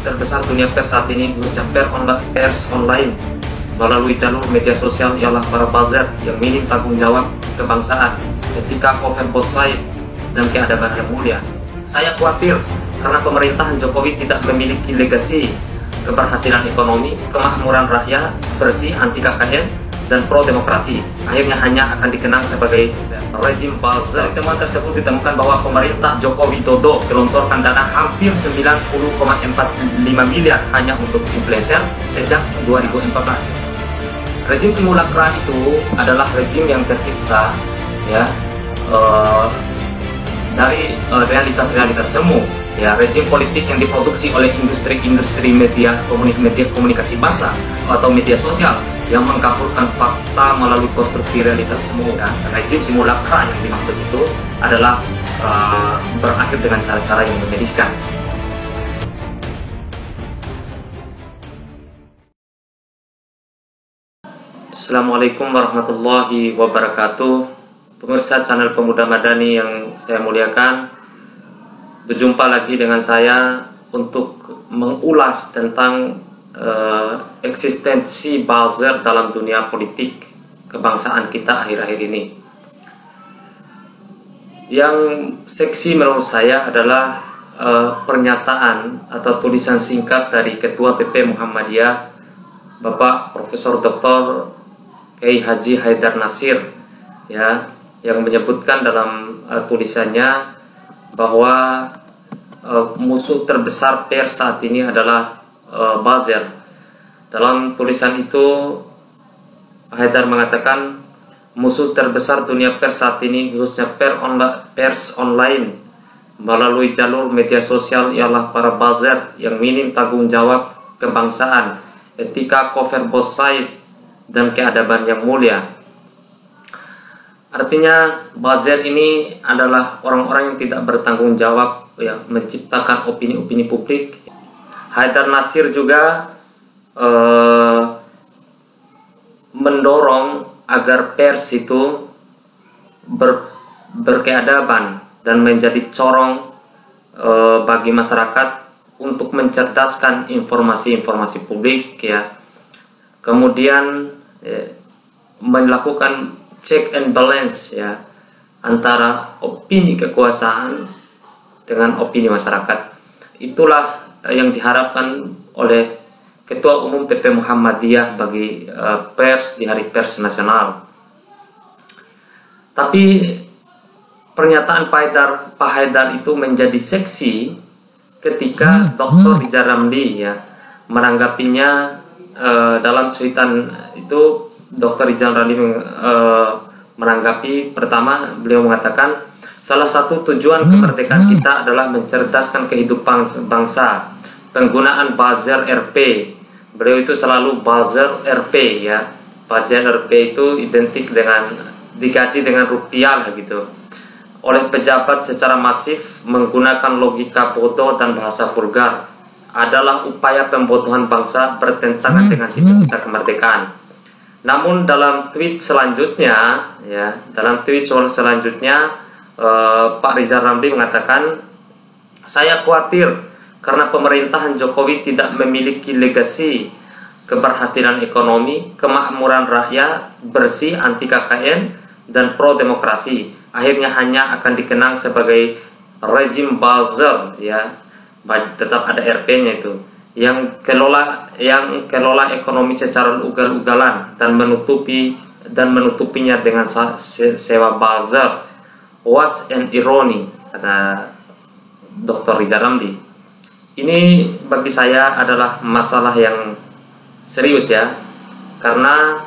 terbesar dunia pers saat ini, khususnya pers online melalui jalur media sosial, ialah para buzzer yang minim tanggung jawab kebangsaan, etika, oversight, dan keadaban yang mulia. Saya khawatir karena pemerintahan Jokowi tidak memiliki legasi keberhasilan ekonomi, kemakmuran rakyat, bersih, anti KKN, dan pro demokrasi. Akhirnya hanya akan dikenang sebagai rezim buzzer. Di temuan tersebut ditemukan bahwa pemerintah Joko Widodo gelontorkan dana hampir 90,45 miliar hanya untuk influencer sejak 2014. Rezim simulakra itu adalah rezim yang tercipta ya dari realitas-realitas semu. Ya, rezim politik yang diproduksi oleh industri media komunikasi massa atau media sosial yang mengkapurkan fakta melalui konstruksi realitas semu. Dan rezim simulakra yang dimaksud itu adalah berakhir dengan cara-cara yang menyedihkan. Assalamualaikum warahmatullahi wabarakatuh. Pemirsa channel Pemuda Madani yang saya muliakan, berjumpa lagi dengan saya untuk mengulas tentang eksistensi buzzer dalam dunia politik kebangsaan kita akhir-akhir ini. Yang seksi menurut saya adalah pernyataan atau tulisan singkat dari Ketua PP Muhammadiyah Bapak Profesor Dr. Kiai Haji Haidar Nasir ya, yang menyebutkan dalam tulisannya bahwa musuh terbesar pers saat ini adalah buzzer. Dalam tulisan itu Haidar mengatakan musuh terbesar dunia pers saat ini, khususnya pers online melalui jalur media sosial, ialah para buzzer yang minim tanggung jawab kebangsaan, etika, oversight, dan keadaban yang mulia. Artinya buzzer ini adalah orang-orang yang tidak bertanggung jawab ya, menciptakan opini-opini publik. Haidar Nasir juga mendorong agar pers itu berkeadaban dan menjadi corong bagi masyarakat untuk mencerdaskan informasi-informasi publik ya. Kemudian melakukan check and balance ya antara opini kekuasaan dengan opini masyarakat. Itulah yang diharapkan oleh Ketua Umum PP Muhammadiyah bagi pers di Hari Pers Nasional. Tapi pernyataan Pak Haidar itu menjadi seksi ketika Dr. Rizal Ramli ya menanggapinya. Dalam cuitan itu Dr. Rizal Ramli menanggapi, pertama beliau mengatakan salah satu tujuan kemerdekaan kita adalah mencerdaskan kehidupan bangsa. Penggunaan buzzer RP, beliau itu selalu buzzer RP ya. Buzzer RP itu identik dengan digaji dengan rupiah gitu, oleh pejabat secara masif menggunakan logika bodoh dan bahasa vulgar, adalah upaya pembodohan bangsa bertentangan dengan cita-cita kemerdekaan. Namun dalam tweet selanjutnya Pak Rizal Ramli mengatakan, saya khawatir karena pemerintahan Jokowi tidak memiliki legasi keberhasilan ekonomi, kemakmuran rakyat, bersih, anti KKN, dan pro demokrasi. Akhirnya hanya akan dikenang sebagai rezim buzzer ya. Tetap ada RP-nya itu yang kelola ekonomi secara ugal-ugalan dan menutupinya dengan sewa buzzer. What an irony, kata Dr. Rizal Ramli. Ini bagi saya adalah masalah yang serius ya, karena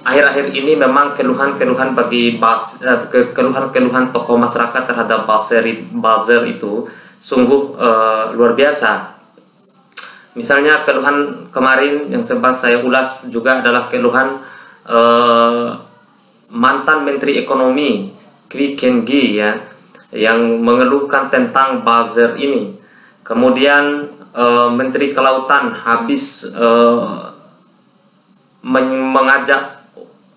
akhir-akhir ini memang keluhan-keluhan tokoh masyarakat terhadap buzzer itu sungguh luar biasa. Misalnya keluhan kemarin yang sempat saya ulas juga adalah keluhan mantan Menteri Ekonomi Kwi Kenggi ya, yang mengeluhkan tentang buzzer ini. Kemudian Menteri Kelautan habis mengajak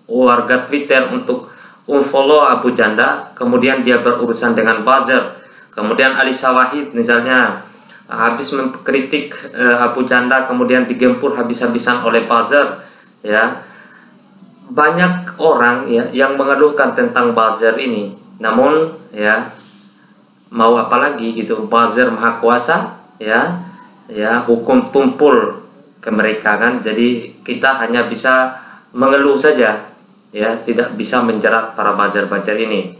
warga Twitter untuk unfollow Abu Janda, kemudian dia berurusan dengan buzzer. Kemudian Ali Sawahid misalnya habis mengkritik Abu Janda kemudian digempur habis-habisan oleh buzzer, ya. Banyak orang ya yang mengeluhkan tentang buzzer ini. Namun ya mau apa lagi gitu, buzzer maha kuasa, ya. Ya, hukum tumpul ke mereka kan. Jadi kita hanya bisa mengeluh saja, ya, tidak bisa menjerat para buzzer-buzzer ini.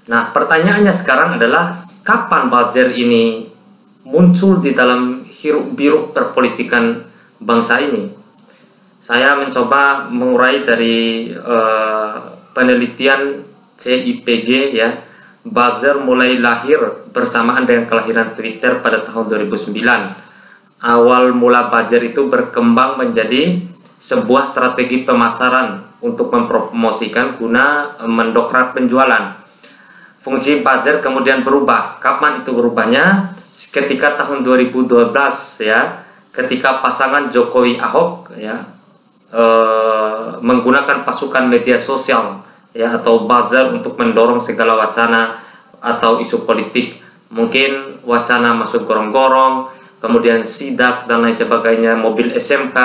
Nah, pertanyaannya sekarang adalah kapan buzzer ini muncul di dalam hiruk-pikuk perpolitikan bangsa ini? Saya mencoba mengurai dari penelitian CIPG, ya. Buzzer mulai lahir bersamaan dengan kelahiran Twitter pada tahun 2009. Awal mula buzzer itu berkembang menjadi sebuah strategi pemasaran untuk mempromosikan guna mendongkrak penjualan. Fungsi buzzer kemudian berubah. Kapan itu berubahnya? Ketika tahun 2012, ya, ketika pasangan Jokowi Ahok, ya, menggunakan pasukan media sosial, ya, atau buzzer untuk mendorong segala wacana atau isu politik. Mungkin wacana masuk gorong-gorong, kemudian sidak dan lain sebagainya, mobil SMK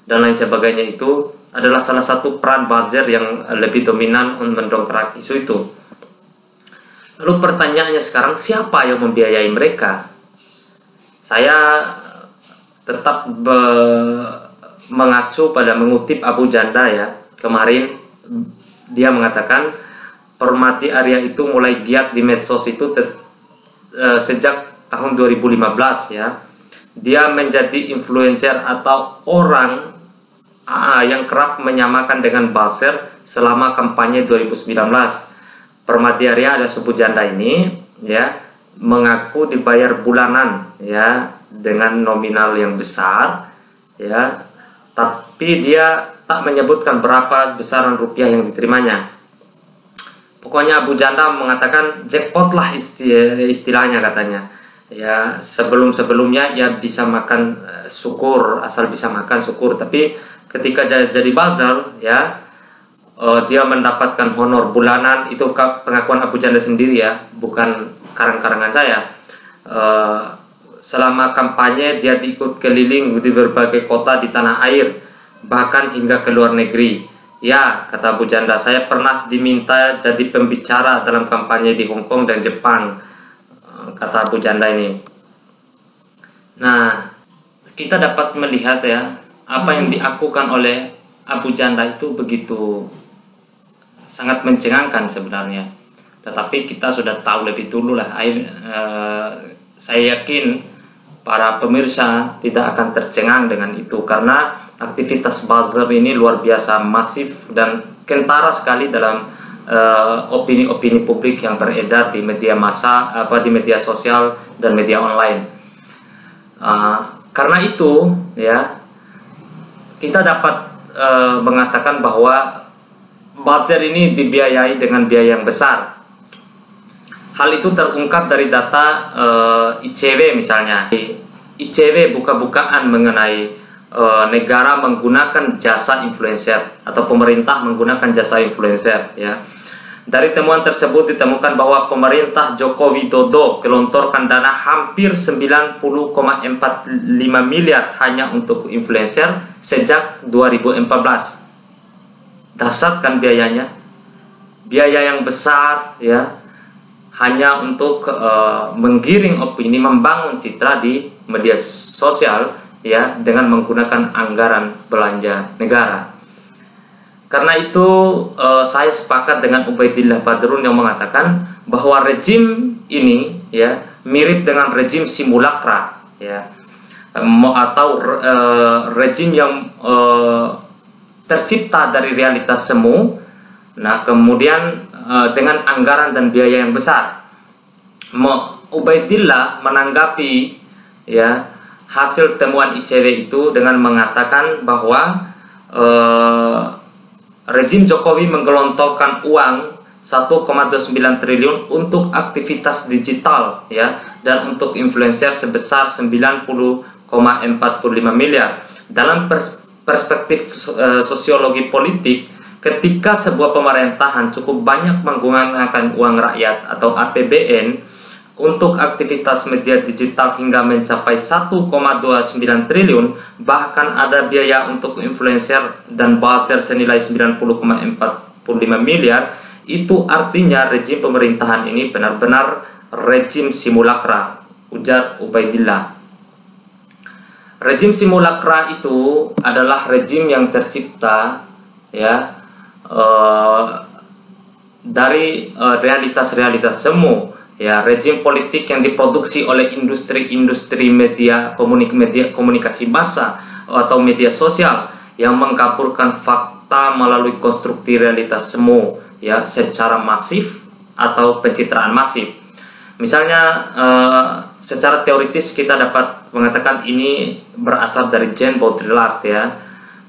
dan lain sebagainya, itu adalah salah satu peran buzzer yang lebih dominan untuk mendongkrak isu itu. Lalu pertanyaannya sekarang, siapa yang membiayai mereka? Saya tetap mengacu pada mengutip Abu Janda, ya. Kemarin dia mengatakan Permati Arya itu mulai giat di medsos itu sejak tahun 2015, ya. Dia menjadi influencer atau orang yang kerap menyamakan dengan buzzer selama kampanye 2019. Permati Arya ada Abu Janda ini, ya, mengaku dibayar bulanan, ya, dengan nominal yang besar, ya. Tapi dia tak menyebutkan berapa besaran rupiah yang diterimanya. Pokoknya Abu Janda mengatakan jackpot lah istilahnya, katanya. Ya, sebelumnya ya bisa makan syukur, asal bisa makan syukur. Tapi ketika jadi buzzer, ya, dia mendapatkan honor bulanan. Itu pengakuan Abu Janda sendiri, ya, bukan karang-karangan saya. Selama kampanye dia ikut keliling di berbagai kota di tanah air, bahkan hingga ke luar negeri. Ya, kata Abu Janda, saya pernah diminta jadi pembicara dalam kampanye di Hong Kong dan Jepang, kata Abu Janda ini. Nah, kita dapat melihat, ya, apa yang diakukan oleh Abu Janda itu begitu sangat mencengangkan sebenarnya. Tetapi kita sudah tahu lebih dulu lah. Saya yakin para pemirsa tidak akan tercengang dengan itu, karena aktivitas buzzer ini luar biasa masif dan kentara sekali dalam opini-opini publik yang beredar di media massa, di media sosial dan media online. Karena itu, ya, kita dapat mengatakan bahwa buzzer ini dibiayai dengan biaya yang besar. Hal itu terungkap dari data ICW misalnya. ICW buka-bukaan mengenai negara menggunakan jasa influencer atau pemerintah menggunakan jasa influencer, ya. Dari temuan tersebut ditemukan bahwa pemerintah Joko Widodo gelontorkan dana hampir 90,45 miliar hanya untuk influencer sejak 2014. Dahsyat kan biayanya? Biaya yang besar, ya, hanya untuk menggiring opini, membangun citra di media sosial, ya, dengan menggunakan anggaran belanja negara. Karena itu saya sepakat dengan Ubaidillah Badrun yang mengatakan bahwa rejim ini, ya, mirip dengan rejim simulakra, ya, atau rejim yang tercipta dari realitas semu. Nah, kemudian dengan anggaran dan biaya yang besar. Ubaidillah menanggapi, ya, hasil temuan ICW itu dengan mengatakan bahwa rejim Jokowi menggelontorkan uang 1,29 triliun untuk aktivitas digital, ya, dan untuk influencer sebesar 90,45 miliar. Dalam perspektif sosiologi politik, ketika sebuah pemerintahan cukup banyak menggunakan uang rakyat atau APBN untuk aktivitas media digital hingga mencapai 1,29 triliun, bahkan ada biaya untuk influencer dan buzzer senilai 90,45 miliar. Itu artinya rejim pemerintahan ini benar-benar rejim simulakra, ujar Ubaidillah. Rejim simulakra itu adalah rejim yang tercipta ya dari realitas-realitas semu. Ya, rejim politik yang diproduksi oleh industri-industri media komunikasi massa atau media sosial yang mengkaburkan fakta melalui konstruksi realitas semu ya secara masif atau pencitraan masif. Misalnya secara teoritis kita dapat mengatakan ini berasal dari Jean Baudrillard ya,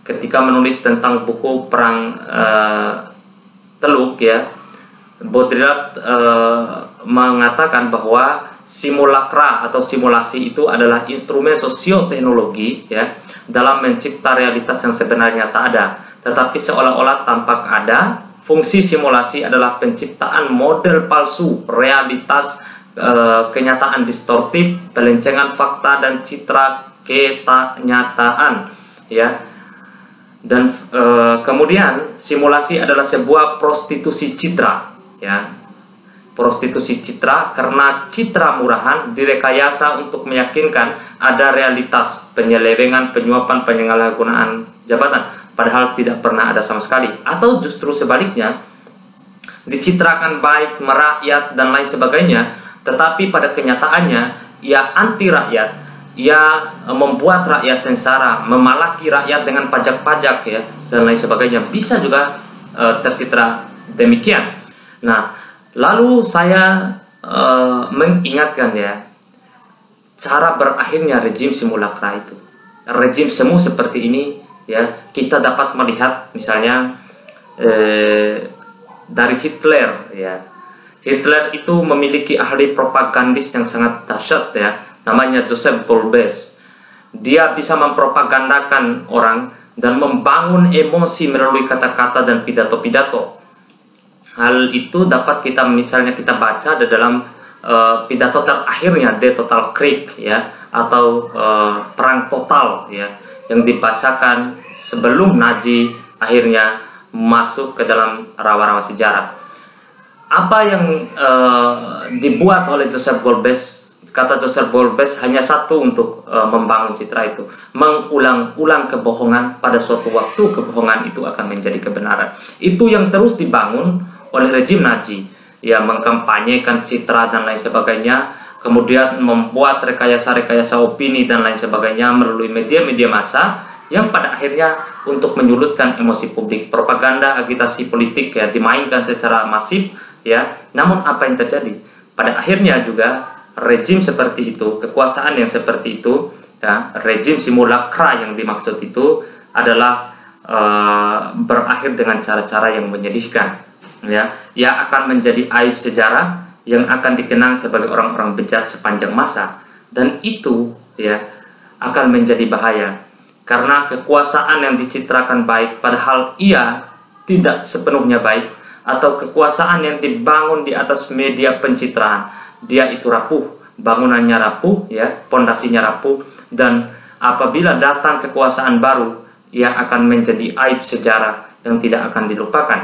ketika menulis tentang buku Perang Teluk ya. Baudrillard mengatakan bahwa simulakra atau simulasi itu adalah instrumen sosioteknologi ya dalam mencipta realitas yang sebenarnya tak ada, tetapi seolah-olah tampak ada. Fungsi simulasi adalah penciptaan model palsu realitas, kenyataan distortif, pelencengan fakta dan citra kenyataan ya. Dan kemudian simulasi adalah sebuah prostitusi citra ya, prostitusi citra karena citra murahan direkayasa untuk meyakinkan ada realitas penyelewengan, penyuapan, penyalahgunaan jabatan, padahal tidak pernah ada sama sekali. Atau justru sebaliknya, dicitrakan baik, merakyat dan lain sebagainya, tetapi pada kenyataannya ia anti rakyat, ia membuat rakyat sengsara, memalaki rakyat dengan pajak-pajak ya dan lain sebagainya. Bisa juga tercitra demikian. Nah, lalu saya mengingatkan ya, cara berakhirnya rejim simulakra itu. Rejim semu seperti ini ya, kita dapat melihat misalnya dari Hitler ya. Hitler itu memiliki ahli propagandis yang sangat dahsyat ya, namanya Joseph Goebbels. Dia bisa mempropagandakan orang dan membangun emosi melalui kata-kata dan pidato-pidato. Hal itu dapat kita baca di dalam pidato terakhirnya The Total Krieg ya, atau perang total ya, yang dibacakan sebelum Nazi akhirnya masuk ke dalam rawa-rawa sejarah. Apa yang dibuat oleh Joseph Goebbels, kata Joseph Goebbels hanya satu untuk membangun citra itu, mengulang-ulang kebohongan. Pada suatu waktu kebohongan itu akan menjadi kebenaran. Itu yang terus dibangun oleh rejim Nazi ya, mengkampanyekan citra dan lain sebagainya, kemudian membuat rekayasa-rekayasa opini dan lain sebagainya melalui media-media massa yang pada akhirnya untuk menyulutkan emosi publik. Propaganda, agitasi politik ya dimainkan secara masif ya. Namun apa yang terjadi? Pada akhirnya juga rejim seperti itu, kekuasaan yang seperti itu ya, rejim simulakra yang dimaksud itu adalah berakhir dengan cara-cara yang menyedihkan ya, yang akan menjadi aib sejarah yang akan dikenang sebagai orang-orang bejat sepanjang masa. Dan itu ya akan menjadi bahaya karena kekuasaan yang dicitrakan baik padahal ia tidak sepenuhnya baik, atau kekuasaan yang dibangun di atas media pencitraan, dia itu rapuh, bangunannya rapuh ya, pondasinya rapuh, dan apabila datang kekuasaan baru ia akan menjadi aib sejarah yang tidak akan dilupakan.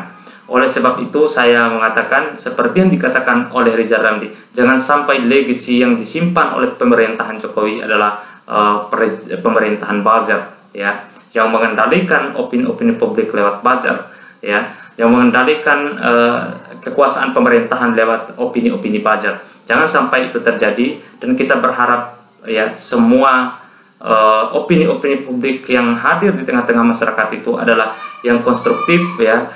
Oleh sebab itu saya mengatakan seperti yang dikatakan oleh Rizal Ramli, jangan sampai legacy yang disimpan oleh pemerintahan Jokowi adalah pemerintahan buzzer ya, yang mengendalikan opini-opini publik lewat buzzer ya, yang mengendalikan kekuasaan pemerintahan lewat opini-opini buzzer. Jangan sampai itu terjadi, dan kita berharap ya semua opini-opini publik yang hadir di tengah-tengah masyarakat itu adalah yang konstruktif ya,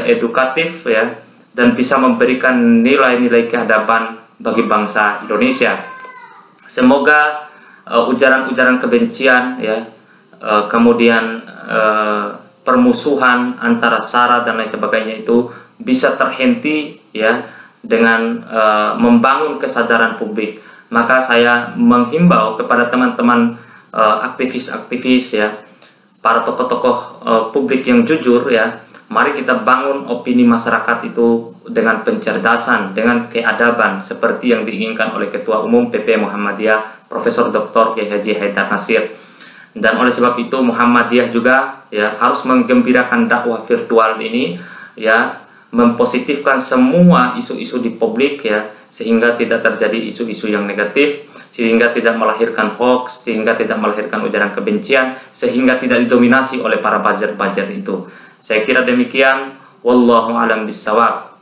edukatif ya, dan bisa memberikan nilai-nilai kehadapan bagi bangsa Indonesia. Semoga ujaran-ujaran kebencian ya, kemudian permusuhan antara SARA dan lain sebagainya itu bisa terhenti ya dengan membangun kesadaran publik. Maka saya menghimbau kepada teman-teman aktivis-aktivis ya, para tokoh-tokoh publik yang jujur ya, Mari kita bangun opini masyarakat itu dengan pencerdasan, dengan keadaban seperti yang diinginkan oleh Ketua Umum PP Muhammadiyah Profesor Dr. Kiai Haji Haidar Nasir. Dan oleh sebab itu Muhammadiyah juga ya harus menggembirakan dakwah virtual ini, ya, mempositifkan semua isu-isu di publik, ya, sehingga tidak terjadi isu-isu yang negatif, sehingga tidak melahirkan hoax, sehingga tidak melahirkan ujaran kebencian, sehingga tidak didominasi oleh para buzzer-buzzer itu. Saya kira demikian. Wallahu a'lam bishawab.